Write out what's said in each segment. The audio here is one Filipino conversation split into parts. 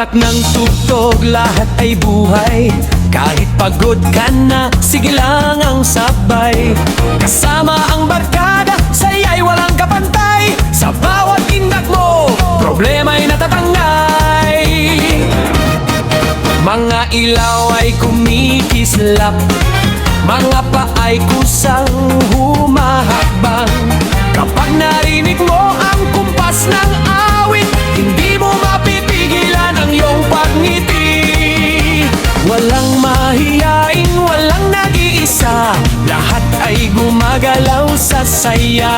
Patak ng tugtog, lahat ay buhay. Kahit pagod ka na, sige lang ang sabay. Kasama ang barkada, saya'y walang kapantay. Sa bawat indak mo, problema'y natatangay. Mga ilaw ay kumikislap, mga paay kusang humahakbang. Kapag narinig mo ang kumpas ng awit, hindi mo mapipigilan ang iyong pagngiti. Walang mahiyain, walang nag-iisa, lahat ay gumagalaw sa saya.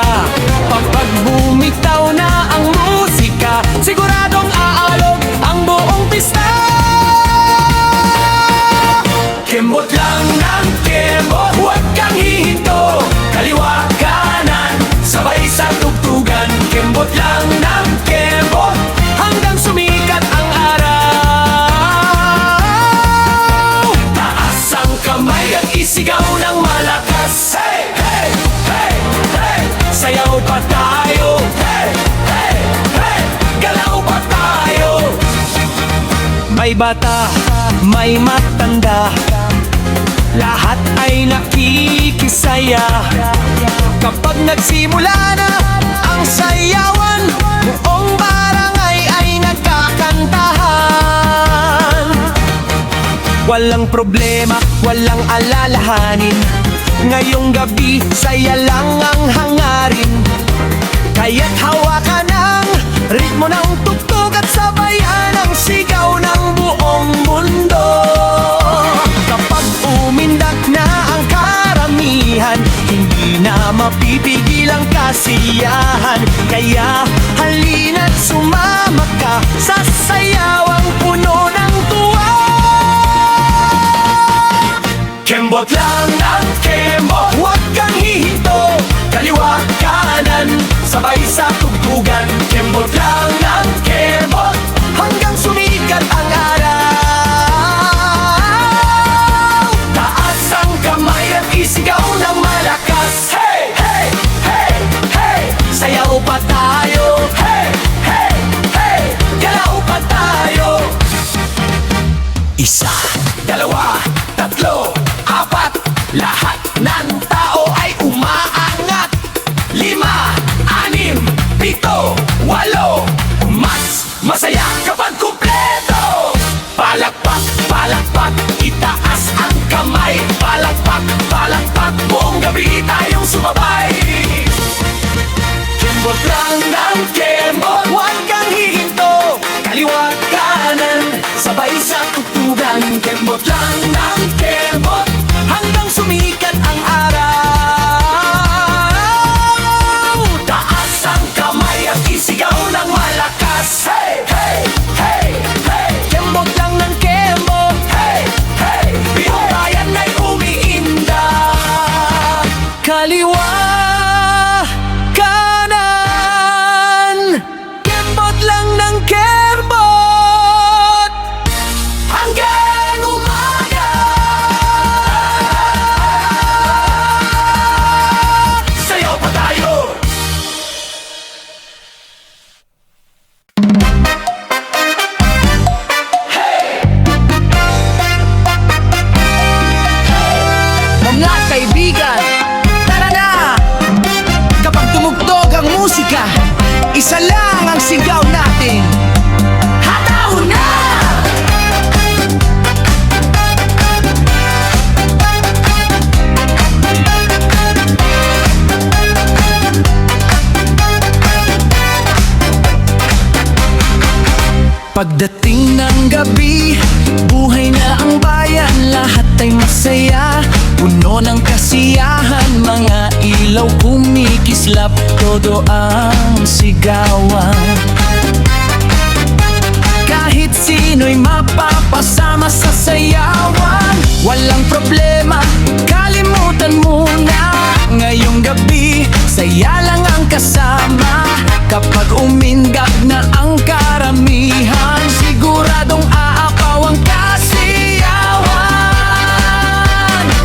Kapag bumitaw na ang musika, siguradong aalog ang buong pista. Kembot lang ng kembot, huwag kang hihinto. Kaliwa kanan, sabay sa tugtugan. Kembot lang ng kembot, hanggang sumikat ang araw. Taas ang kamay at isigaw ng malakas. Hey, hey, hey, hey. Sayaw pa tayo. Hey, hey, hey. Galaw pa tayo. May bata, may matanda, lahat ay nakikisaya. Kapag nagsimula na ang sayawan, buong barangay ay nagkakantahan. Walang problema, walang alalahanin, ngayong gabi saya lang ang hangarin. Kaya't hawakan ang ritmo ng tugtog at sabayan ang sigaw ng buong mundo. Kapag umindak na ang karamihan, hindi na mapipigil ang kasiyahan. Kaya halina't sumama ka sa sayawang puno ng tuwa. Kembot lang ang kembot, huwag kang hihinto. Kaliwa kanan, sabay sa tugtugan. Kembot lang ang kembot, hanggang sumikat ang araw. Taas ang kamay at isigaw ng malakas. Hey, hey, hey, hey. Sayaw pa tayo. Hey, hey, hey. Galaw pa tayo. Isa, dalawa, tatlo, apat. Lahat ng tao ay umaangat. 5, 6, 7, 8. Mas masaya kapag kumpleto. Palakpak, palakpak, itaas ang kamay. Palakpak, palakpak, buong gabi tayong sumabay. Kembot lang ng kembot, huwag kang hihinto. Kaliwa kanan, sabay sa tugtugan. Kembot lang ng kembot, hanggang sumikat ang araw. Taas ang kamay at isigaw ng malakas. Hey, hey, hey, hey. Kembot lang ng kembot. Hey, hey. Buong bayan ay umiinda. Kaliwa, kanan. Kembot lang ng kembot, hanggang umaga. Sayaw pa tayo. Mga kaibigan, tara na! Kapag tumugtog ang musika, isa lang ang sigaw natin. Hataw na! Pagdating ng gabi, buhay na ang bayan, lahat ay masaya, puno ng kasiyahan, mga ilaw kumikislap, todo ang sigawan. Kahit sino'y mapapasama sa sayawan, walang problema, kalimutan mo na. Ngayong gabi, saya lang ang kasama. Kapag umindak na ang karamihan, siguradong aapaw ang kasiyawan.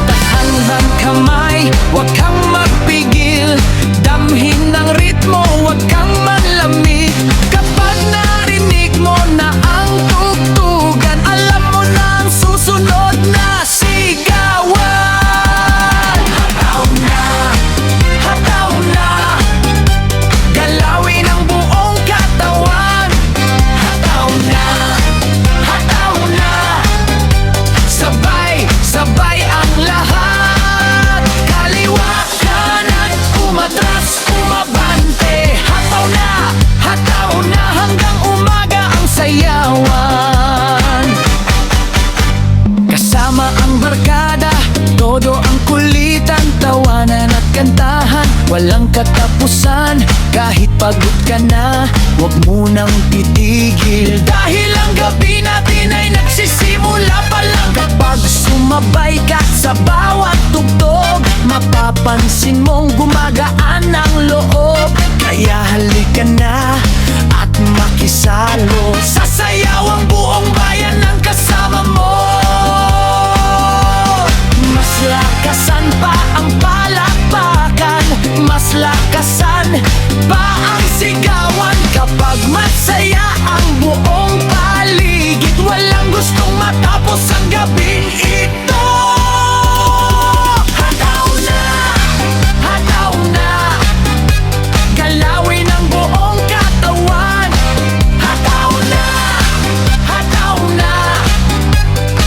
Tahanghang kamay, huwag kang magpigil, damhin ng ritmo, huwag kang manlamig. Kapag narinig mo na ang tugtog, kantahan, walang katapusan. Kahit pagod ka na, huwag mo nang titigil. Dahil ang gabi natin ay nagsisimula pa lang. Kapag sumabay ka sa bawat tugtog, mapapansin mong gumagaan ang loob. Kaya halika na at makisalo. Sasayaw ang buong bayan ng kasama mo. Mas lakasan pa ang palakpakan, mas lakasan pa ang sigawan. Kapag masaya ang buong paligid, walang gustong matapos ang gabing ito. Hataw na, hataw na, galawin ang buong katawan. Hataw na, hataw na,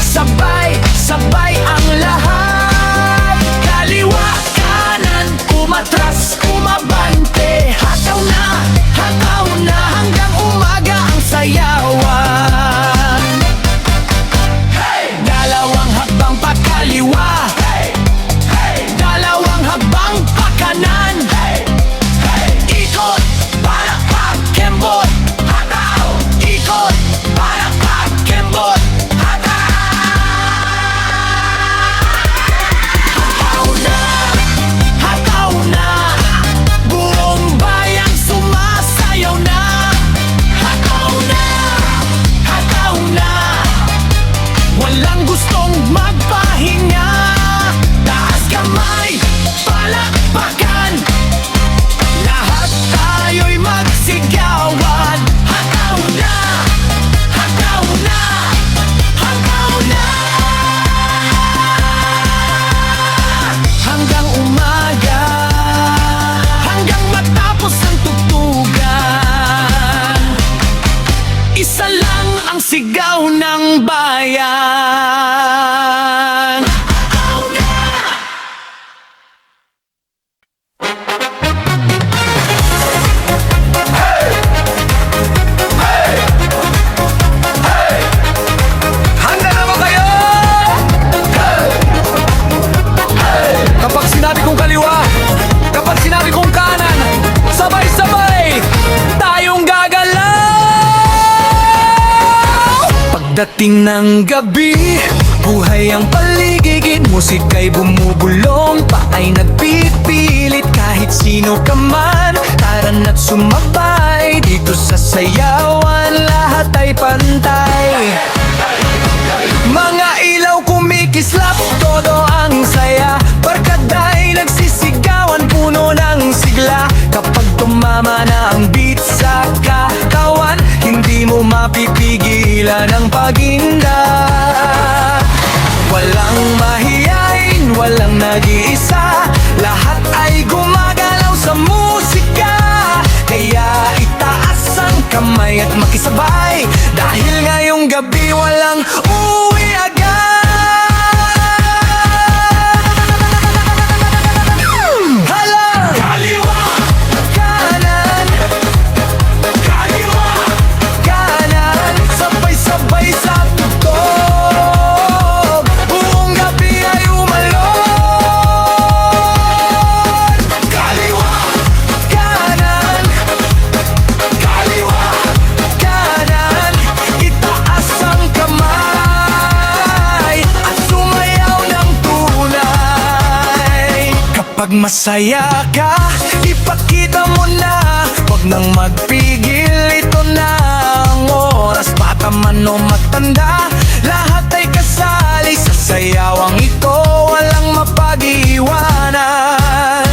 sabay, sabay ang lahat. Kaliwa, kanan, umatras, umabante. Hataw na, hanggang umaga ang sayawan. Dalawang hakbang pa kaliwa, dalawang hakbang pa kanan. Ikot, palakpak, kembot, hataw. Ikot, palakpak, kembot, hataw na, buong bayan sumasayaw na. Hataw na, walang gustong magpahinga. Taas kamay, palakpakan, lahat tayo'y magsigawan. Hataw na, hataw na, hataw na, hanggang umaga, hanggang matapos ang tugtugan. Isa lang ang sigaw ng bayan. Handa na ba kayo? Kapag sinabi kong kaliwa, kapag sinabi kong kanan, sabay-sabay tayong gagalaw. Pagdating ng gabi, buhay ang paligid. Musika'y bumubulong, paa'y nagpipilit. Kahit sino ka man, tara na't sumabay. Dito sa sayawan, lahat ay pantay. Mga ilaw kumikislap, todo ang saya. Barkada'y nagsisigawan, puno ng sigla. Kapag tumama na ang beat sa katawan, hindi mo mapipigilan ang paginda. Walang mahiyain, walang nag-iisa, lahat ay gumagalaw sa musika. Kaya itaas ang kamay at makisabay, dahil ngayong gabi walang uwi agad. Hala! Kaliwa, Kanan, kaliwa, kanan, sabay-sabay sa tugtog. Buong gabi ay umalon. kaliwa, Kanan, kaliwa, kanan, itaas ang kamay at sumayaw ng tunay. Kapag masaya ka, ipakita mo na, huwag nang magpigil, ito na ang oras. Bata man o matanda, lahat ay kasali sa sayawang ito, walang mapag-iwanan.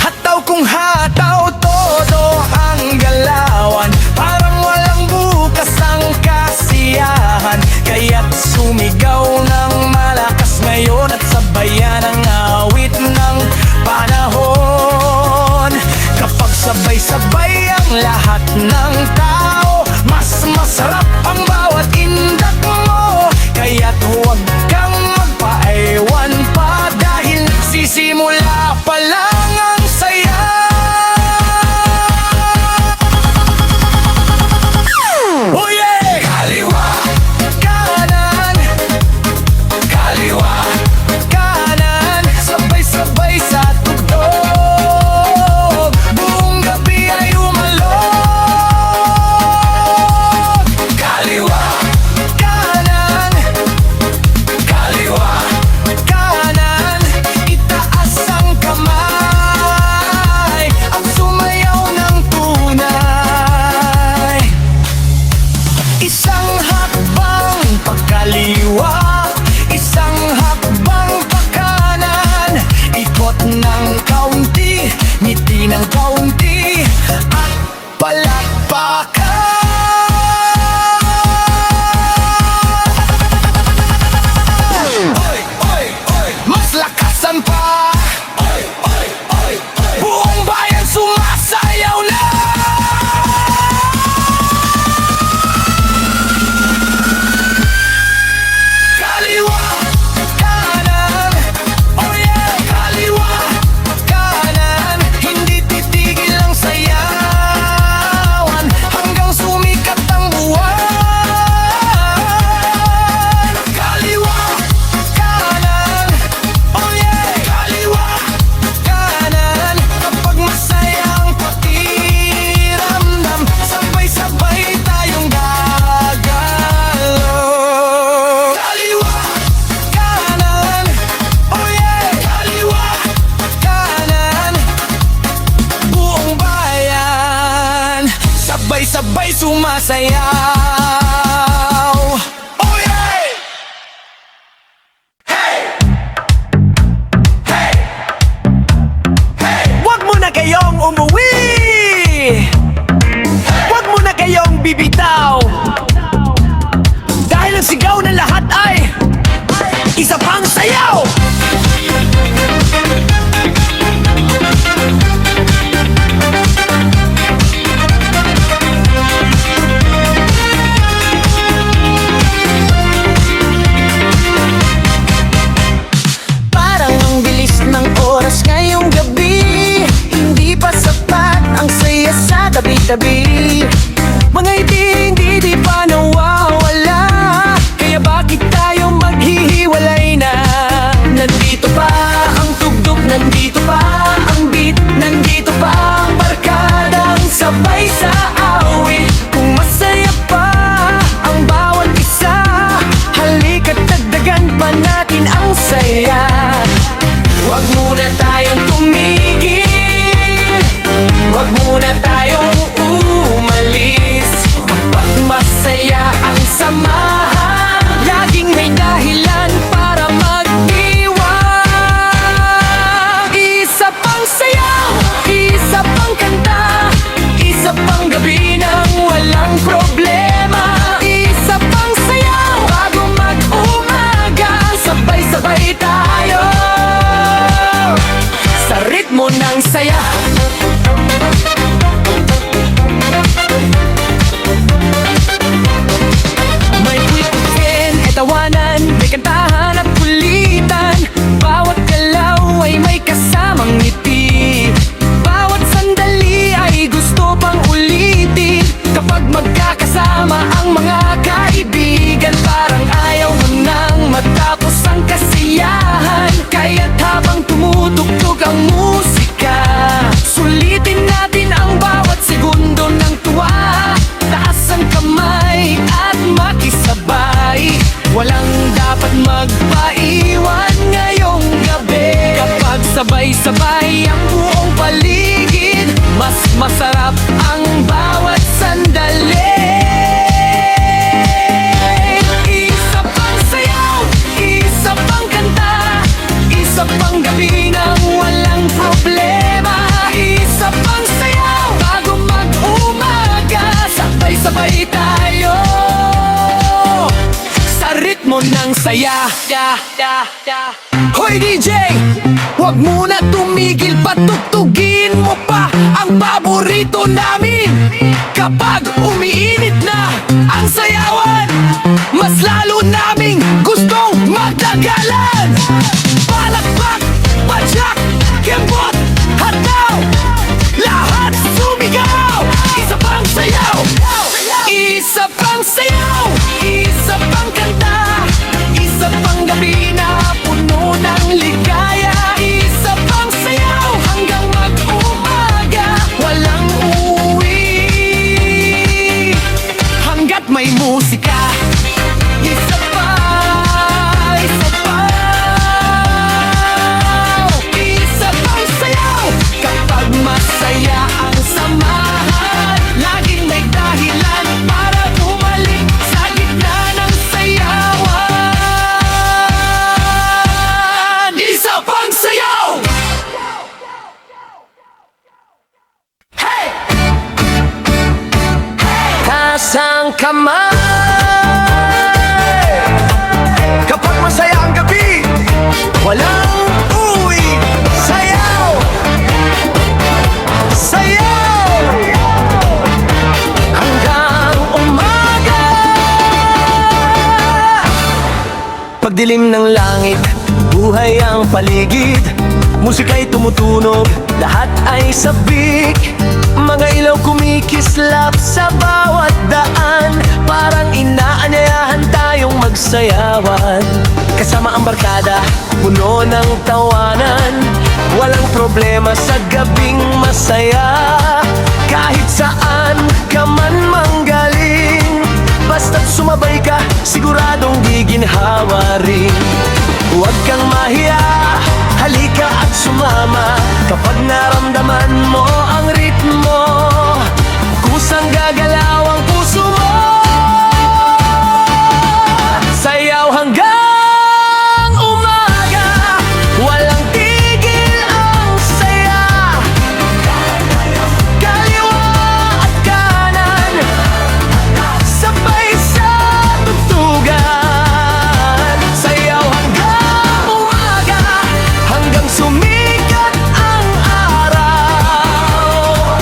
Hataw kung hataw, todo ang galawan, parang walang bukas ang kasiyahan. Kaya't sumigaw ng malakas ngayon at sabayan ang awit ng panahon. Kapag sabay-sabay ang lahat ng tao, mas masarap ang bawat indak mo. Kaya't huwag kang magpaewan pa, dahil sisimula pa lang ang saya. Oh yeah! kaliwa, Kanan, kaliwa, kanan, sabay-sabay sa tugtog. Asan pa? Buong bayan sumasayaw na! Kaliwa, kanan, oh yeah, kaliwa, kanan, hindi titigil ang sayawan hanggang sumikat ang buwan. Kaliwa, kanan, oh yeah, kaliwa, kanan, kapag masaya ang pakiramdam, sabay-sabay tayong gagalaw. Kaliwa, kanan, oh yeah, kaliwa, kanan, buong bayan, sabay-sabay sumasayaw. Oh yeah! Huwag mo na kayong umuwi! Huwag mo na kayong bibitaw! Dahil ang sigaw ng lahat ay isa pang sayaw! Parang ang bilis ng oras ngayong gabi, hindi pa sapat ang saya sa tabi-tabi. Mga hindi pa nawawala, kaya bakit tayo maghihiwalay na? Nandito pa ang tugtog, nandito pa ang beat, nandito pa ang barkadang sabay sa awit. Kung masaya pa ang bawat isa, halika't dagdagan pa natin ang saya. Huwag muna tayong tumigil, huwag muna tayong umalis. Kapag masaya ang samahan, laging may dahilan para mag-iwan. Isa pang sayaw, isa pang kanta, isa pang gabi ng walang problema. Isa pang sayaw, bago mag-umaga, sabay-sabay tayo sa ritmo ng saya. May kwit-kwitin, etawanan, may kantahan at kulitan. Bawat galaw ay may kasamang ngiti, bawat sandali ay gusto pang ulitin. Kapag magkakasama ang mga kaibigan, parang ayaw mo nang matapos ang kasiyahan. Kaya't habang tumutugtog ang musika, sulitin natin ang bawat segundo ng tuwa. Taas ang kamay at makisabay, walang dapat magpaiwan ngayong gabi. Kapag sabay-sabay ang buong paligid, mas masarap ang bawat sandali. Isa pang sayaw, isa pang kanta, isa pang gabi ng walang problema. Isa pang sayaw, bago mag-umaga, sabay-sabay tayo sa ritmo ng saya. Hoy DJ, huwag muna tumigil, patugtugin mo pa ang paborito namin. Kapag umiinit na ang sayawan, mas lalo naming gustong magdagalan. Palakpak, padyak, kembot, hataw, lahat sumigaw. Isa pang sayaw, isa pang sayaw, isa pang kanta, isa pang gabi na puno ng ligaya. Isa pang sayaw hanggang mag-umaga, walang uuwi hanggat may musika. Isa pa, isa pa, isa pang sayaw. Kapag masaya ang samahan, laging may dahilan para bumalik sa gitna ng sayawan. Isa pang sayaw! Hey! Taas ang kamay, kapag masaya ang gabi, walang dilim ng langit, buhay ang paligid. Musika'y tumutunog, lahat ay sabik. Mga ilaw kumikislap sa bawat daan, parang inaanyayahan tayong magsayawan. Kasama ang barkada, puno ng tawanan, walang problema sa gabing masaya. Kahit saan ka man manggaling, basta't sumabay ka, siguradong giginhawa rin. Huwag kang mahiya, halika at sumama. Kapag naramdaman mo ang ritmo, kusang gagalaw ang puso mo. Sayaw hanggang umaga, walang tigil ang saya. Kaliwa at kanan, sabay sa tugtugan. Sayaw hanggang umaga, hanggang sumikat ang araw.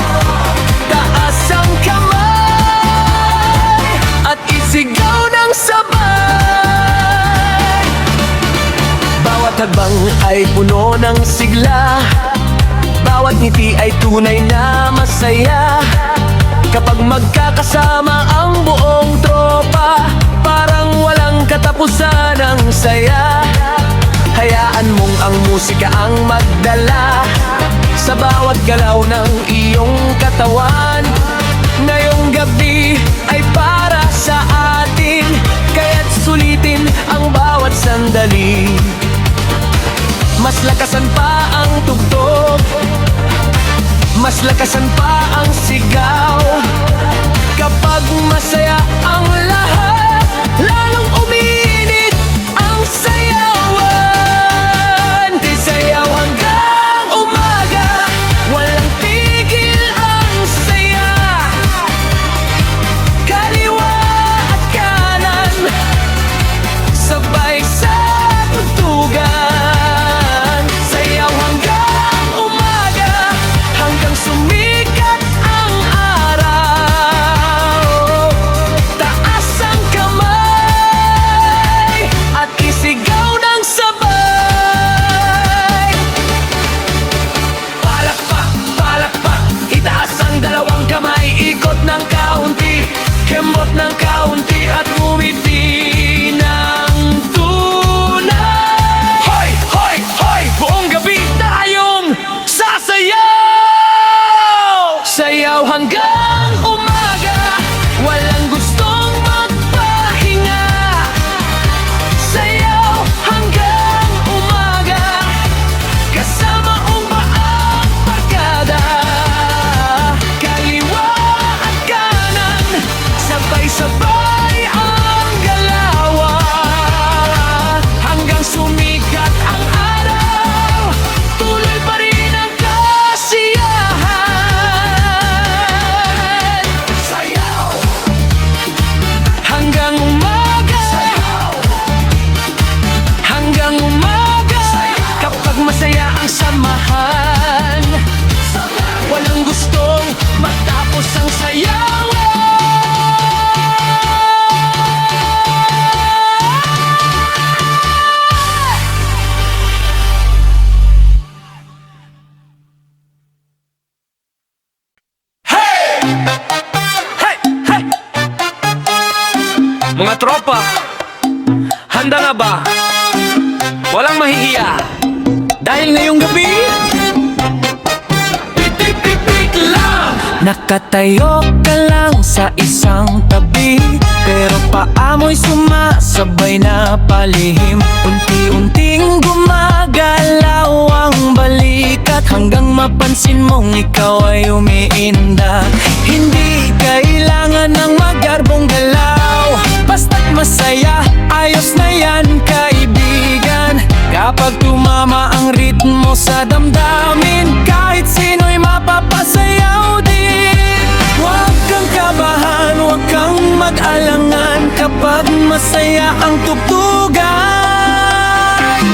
Taas ang kamay at isigaw ng sabay. Bawat hagbang ay puno ng sigla, bawat ngiti ay tunay na masaya. Kapag magkakasama ang buong tropa, parang walang katapusan ang saya. Hayaan mong ang musika ang magdala sa bawat galaw ng iyong katawan. Ngayong gabi ay para sa atin, kaya't sulitin ang bawat sandali. Mas lakasan pa ang tugtog, mas lakasan pa ang sigaw. Kapag masaya ang lahat, lalong umiinit ang sayawan. Di sayaw hanggang umaga, walang tigil ang saya. Kaliwa at kanan, sabay sa tugtugan. Sayaw hanggang umaga, hanggang sumikat ang araw. Taas ang kamay at isigaw ng sabay. Palakpak, palakpak, itaas ang dalawang kamay. Ikot ng kaunti, kembot ng kaunti, at ngumiti ng tunay. Hoy, hoy, hoy, buong gabi tayong sasayaw. Sayaw hanggang umaga, walang gustong magpahinga. Sayaw hanggang umaga, kasama ang baang barkada. Kaliwa at kanan, sabay-sabay ang galawan. Hanggang sumikat ang araw, tuloy pa rin ang kasiyahan. Sayaw hanggang umaga, hanggang umaga. Kapag masaya ang samahan, walang gustong matapos ang sayawan. Hey! Hey! Hey! Mga tropa, handa na ba? Walang mahihiya dahil ngayong gabi, pitik-pitik lang. Nakatayo ka lang sa isang tabi, pero paamoy sumasabay na palihim. Unti-unting gumagalaw ang balikat, hanggang mapansin mong ikaw ay umiinda. Hindi kailangan ng magarbong galaw, basta't masaya, ayos na yan kaibigan. Kapag tumama ang ritmo sa damdamin, kahit sino'y mapapasayaw din. Huwag kang kabahan, huwag kang mag-alangan, kapag masaya ang tugtugan.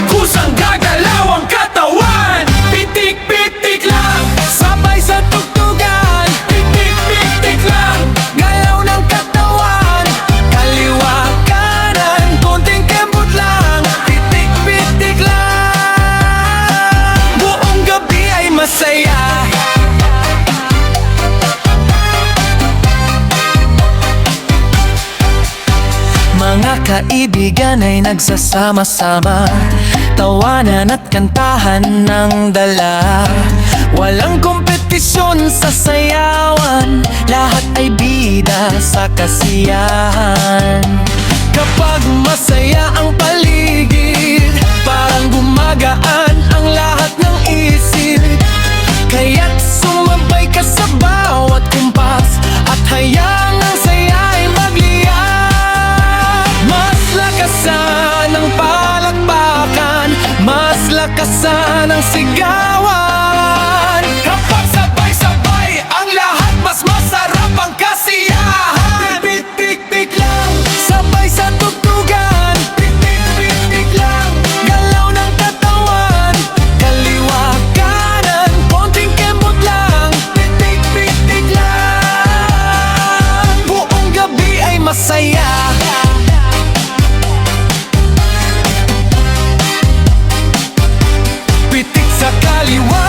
Kusang gagalaw ang katawan, pitik-pitik lang, sabay sa tugtugan. Pitik-pitik lang, galaw ng katawan, kaliwa kanan, konting kembot lang. kaibigan ay nagsasama-sama, tawanan at kantahan ng dala. Walang kompetisyon sa sayawan, lahat ay bida sa kasiyahan. Kapag masaya ang paligid, parang gumagaan ang lahat ng isip. Kaya't sumabay ka sa bawat kumpas at hayang ang saya ay magliyak. Mas lakasan ang palakpakan, mas lakasan ang sigawan. Kapag sabay-sabay ang lahat, mas masarap ang kasiyahan. Pit-pit-pit lang, sabay sa tugtugan. Pit-pit-pit lang, galaw ng katawan. Kaliwa, kanan, konting kembot lang. Pit-pit-pit lang, buong gabi ay masaya. Pitik sa kaliwa,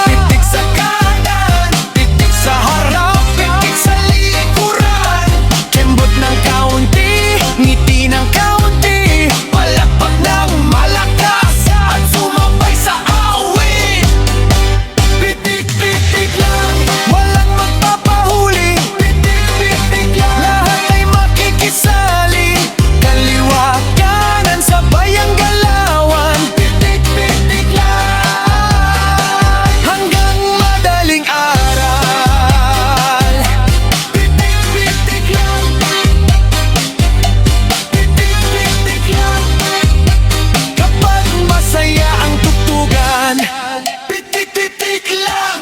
pitik sa kanan, pitik sa harap, pitik sa likuran. Kembot ng kaunti, ngiti ng kaunti, palakpak ng malakas at sumabay sa awit. Pitik, pitik lang, walang magpapahuli. Pitik, pitik lang, lahat ay makikisali. Kaliwa, kanan, sabay ang galawan. Pitik, pitik lang, hanggang madaling aral. Pitik, pitik lang, pitik, pitik lang. Kapag masaya ang tugtugan, pitik, pitik lang.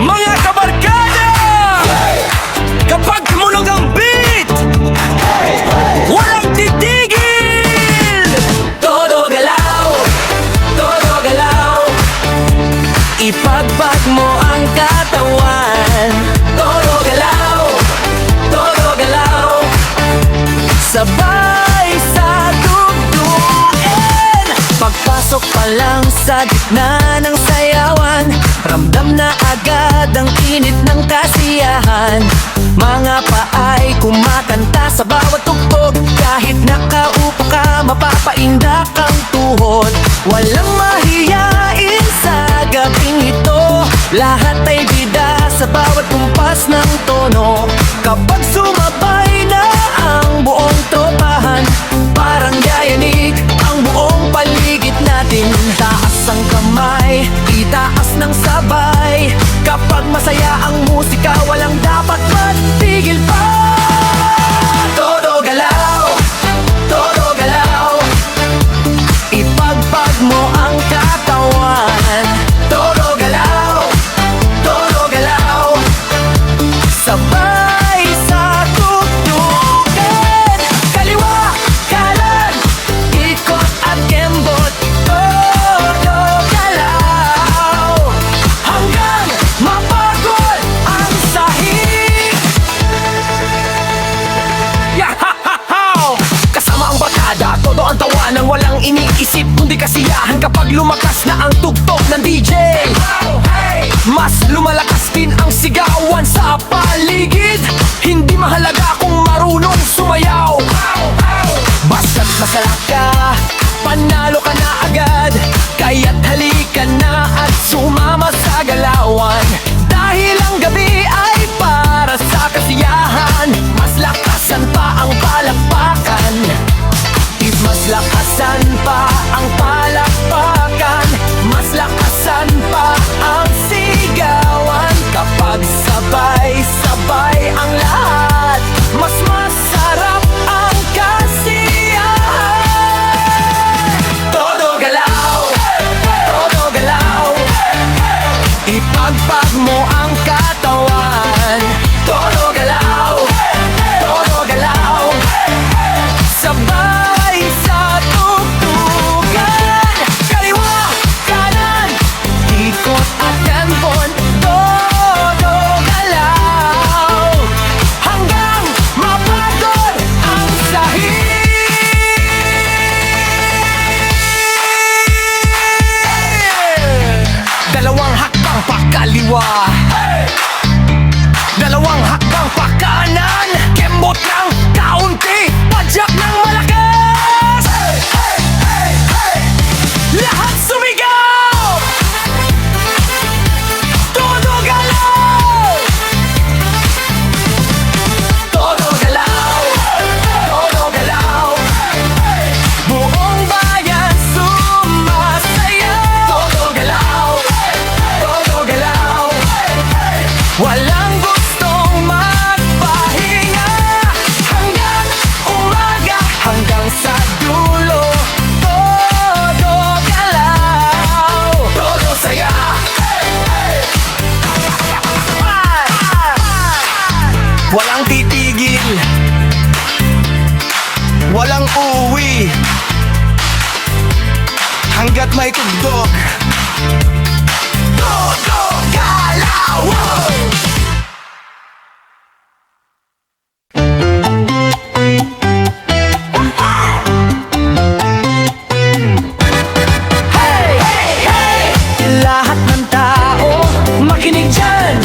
Mga kabarkada! Kapag tumunog ang beat, walang titigil! Todo galaw, todo galaw. Ipagpag mo ang katawan. Todo galaw, todo galaw. Sabay sa tugtugin. Pagpasok pa lang sa gitna ng sayawan, ramdam na agad ang init ng kasiyahan. Mga paay kumakanta sa bawat tugtog, kahit nakaupo ka, mapapaindak ang tuhod. Walang mahiyain sa gabing ito, lahat ay bida sa bawat kumpas ng tono. Kapag sumabay na ang buong tropahan, parang yayanig ang buong paligid natin. Taas ang kamay, itaas ng sabay. Kapag masaya ang musika, walang dapat matigil pa. Todo galaw, todo galaw. Ipagpag mo ang katawan. Todo galaw, todo galaw. Sabay sa tugtugan. Kaliwa, kanan, ikot at kembot. Todo galaw, hanggang mapagod ang sahig. Yahahahaw! Kasama ang barkada, todo ang tawanan, walang iniisip kundi kasiyahan. Kapag lumakas na ang tugtog ng DJ, mas lumalakas din ang sigawan sa paligid. Hindi mahalaga kung marunong sumayaw, basta't masaya ka, panalo ka na agad. Kaya't halika na at sumama sa galawan. Dahil ang gabi ay para sa kasiyahan, mas lakasan pa ang palakpakan. Mas lakasan pa ang palakpakan, mas lakasan pa ang sigawan. Kapag sabay-sabay ang lahat, mas walang uwi hanggat may tugtog. Tugtog galaw! Lahat ng tao, makinig dyan.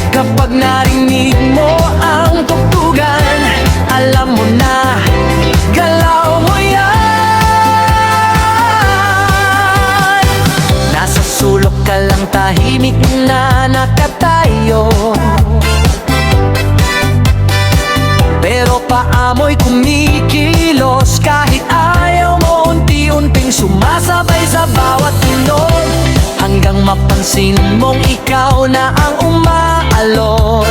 Kapag narinig mo ang tugtugan, alam mo na, galaw mo yan. Nasa sulok ka lang, tahimik na nakatayo, pero paamoy kumikilos. Kahit ayaw mo, unti-unting sumasabay sa bawat tunog, hanggang mapansin mong ikaw na ang umaalog.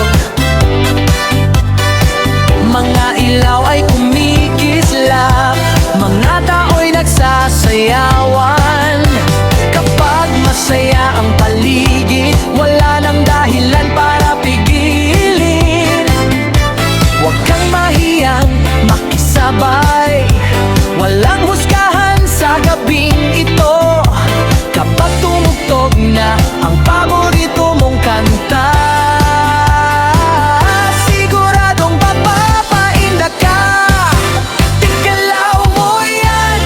Mga ilaw ay kumikislap, mga tao'y nagsasayawan. Kapag masaya ang paligid, wala nang dahilan para pigilin. Huwag kang mahiyang makisabay, walang husgahan sa gabing ito. Kapag tumugtog na ang paborito mong kanta, siguradong papapainda ka. Tigalaw mo yan,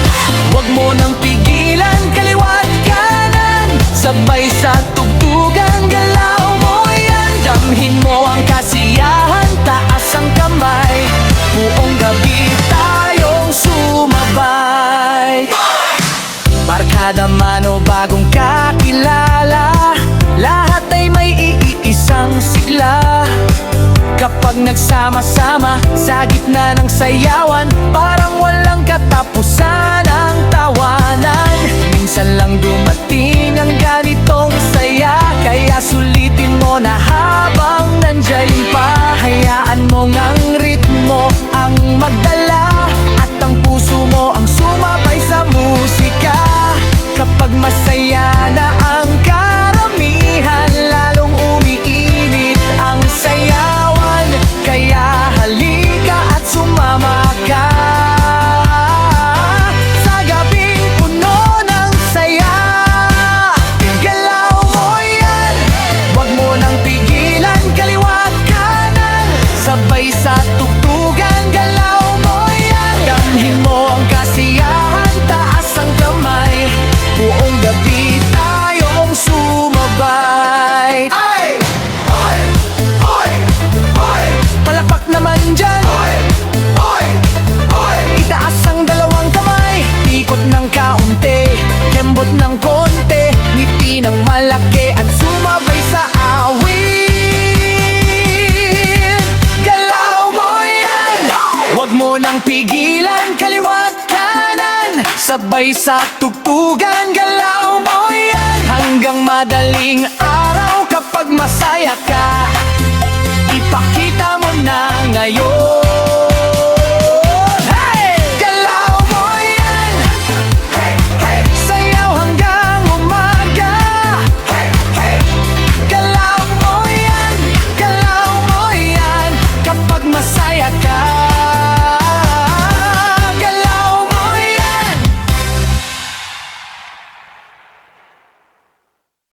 huwag mo nang pigilan, kaliwat kanan, sabay sa tugtugan. Galaw mo yan, damhin mo ang kasiyahan, taas ang kamay, buong gabi tayong sumabay. Barkada man o bagong kakilala, lahat ay may iisang sigla. Kapag nagsama-sama sa gitna ng sayawan, parang walang katapusan ang tawanan. Minsan lang dumating ang ganitong saya, kaya sulitin mo na habang nandiyan pa. Hayaan mo ngang ritmo ang magdala, at ang puso mo ang sumabay sa musika. Kapag masaya na ang karamihan, lalong umiinit ang sayawan. Kaya halika at sumama ka sa gabing puno ng saya. Galaw mo yan, huwag mo nang pigilan, kaliwat kanan, sabay sa tugtugan. Galaw mo yan, damhin mo ang kasiyahan, taas ang kamay, buong gabi tayong sumabay. Ay! Ay! Ay! Ay! Palakpak naman dyan! Ay! Ay! Ay! Itaas ang dalawang kamay, ikot ng kaunti, kembot ng konti, ngiti ng malaki at sumabay sa awit. Galaw mo yan, huwag mo nang pigilan, kaliwat kanan, sabay sa tugtugan. Galaw mo yan, hanggang madaling araw. Kapag masaya ka, ipakita mo na ngayon.